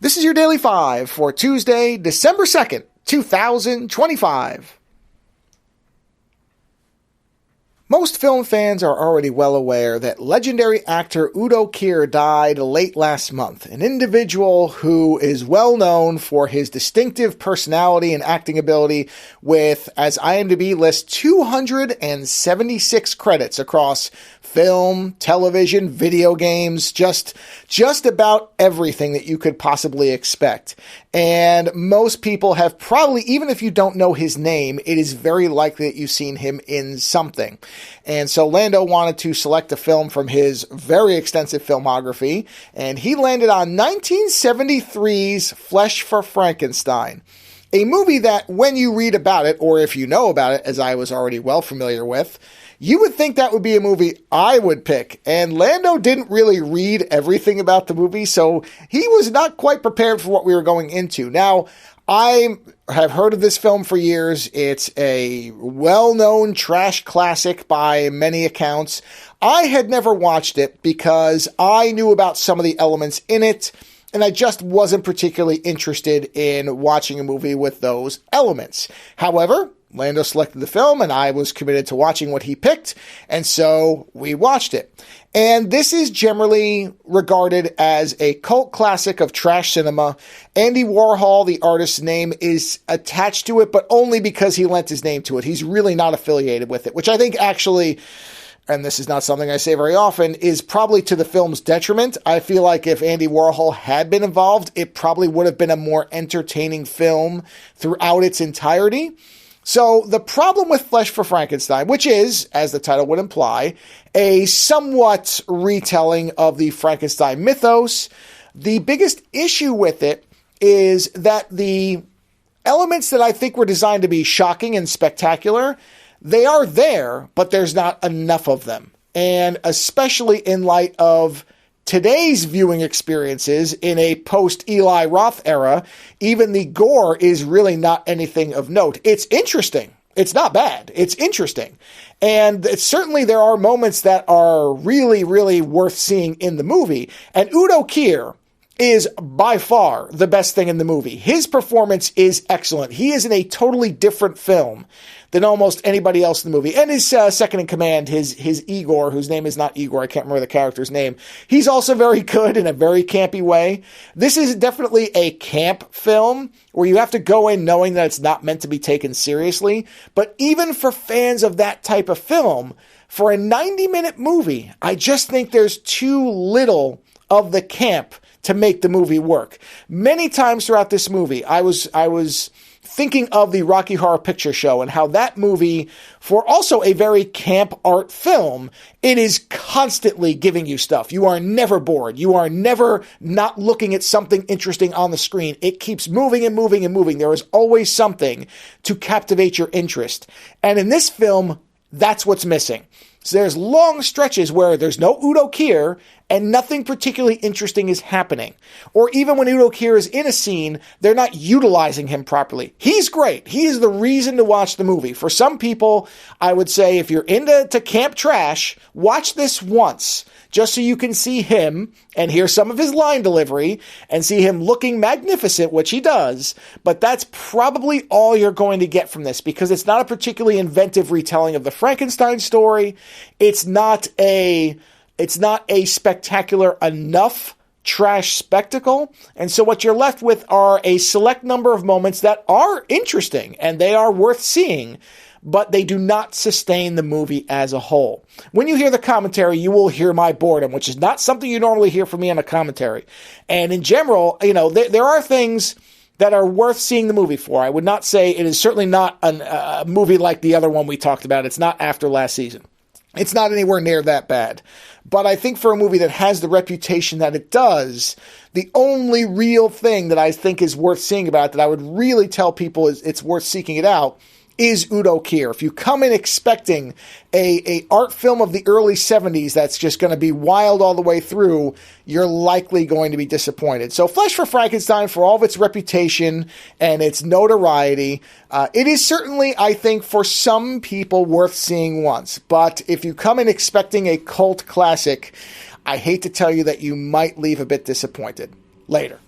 This is your Daily 5 for Tuesday, December 2nd, 2025. Most film fans are already well aware that legendary actor Udo Kier died late last month, an individual who is well known for his distinctive personality and acting ability with, as IMDb lists, 276 credits across film, television, video games, just about everything that you could possibly expect. And most people have probably, even if you don't know his name, it is very likely that you've seen him in something. And so Lando wanted to select a film from his very extensive filmography, and he landed on 1973's Flesh For Frankenstein. A movie that, when you read about it, or if you know about it, as I was already well familiar with, you would think that would be a movie I would pick. And Lando didn't really read everything about the movie, so he was not quite prepared for what we were going into. Now, I have heard of this film for years. It's a well-known trash classic by many accounts. I had never watched it because I knew about some of the elements in it, and I just wasn't particularly interested in watching a movie with those elements. However, Lando selected the film, and I was committed to watching what he picked, and so we watched it. And this is generally regarded as a cult classic of trash cinema. Andy Warhol, the artist's name, is attached to it, but only because he lent his name to it. He's really not affiliated with it, which I think actually, and this is not something I say very often, is probably to the film's detriment. I feel like if Andy Warhol had been involved, it probably would have been a more entertaining film throughout its entirety. So the problem with Flesh for Frankenstein, which is, as the title would imply, a somewhat retelling of the Frankenstein mythos, the biggest issue with it is that the elements that I think were designed to be shocking and spectacular, they are there, but there's not enough of them. And especially in light of today's viewing experiences in a post-Eli Roth era, even the gore is really not anything of note. It's interesting. It's not bad. It's interesting. And certainly there are moments that are really, really worth seeing in the movie. And Udo Kier is by far the best thing in the movie. His performance is excellent. He is in a totally different film than almost anybody else in the movie. And his second in command, his Igor, whose name is not Igor, I can't remember the character's name. He's also very good in a very campy way. This is definitely a camp film where you have to go in knowing that it's not meant to be taken seriously. But even for fans of that type of film, for a 90-minute movie, I just think there's too little of the camp to make the movie work. Many times throughout this movie, I was thinking of the Rocky Horror Picture Show and how that movie, for also a very camp art film, it is constantly giving you stuff. You are never bored. You are never not looking at something interesting on the screen. It keeps moving and moving and moving. There is always something to captivate your interest. And in this film, that's what's missing. So there's long stretches where there's no Udo Kier and nothing particularly interesting is happening. Or even when Udo Kier is in a scene, they're not utilizing him properly. He's great. He is the reason to watch the movie. For some people, I would say if you're into camp trash, watch this once, just so you can see him and hear some of his line delivery and see him looking magnificent, which he does. But that's probably all you're going to get from this, because it's not a particularly inventive retelling of the Frankenstein story. It's not a spectacular enough trash spectacle. And so what you're left with are a select number of moments that are interesting and they are worth seeing, but they do not sustain the movie as a whole. When you hear the commentary, you will hear my boredom, which is not something you normally hear from me on a commentary. And in general, there are things that are worth seeing the movie for. I would not say it is certainly not a movie like the other one we talked about. It's not After Last Season. It's not anywhere near that bad. But I think for a movie that has the reputation that it does, the only real thing that I think is worth seeing about it, that I would really tell people is it's worth seeking it out, is Udo Kier. If you come in expecting a art film of the early 70s that's just going to be wild all the way through, you're likely going to be disappointed. So Flesh for Frankenstein, for all of its reputation and its notoriety, it is certainly, I think, for some people worth seeing once. But if you come in expecting a cult classic, I hate to tell you that you might leave a bit disappointed. Later.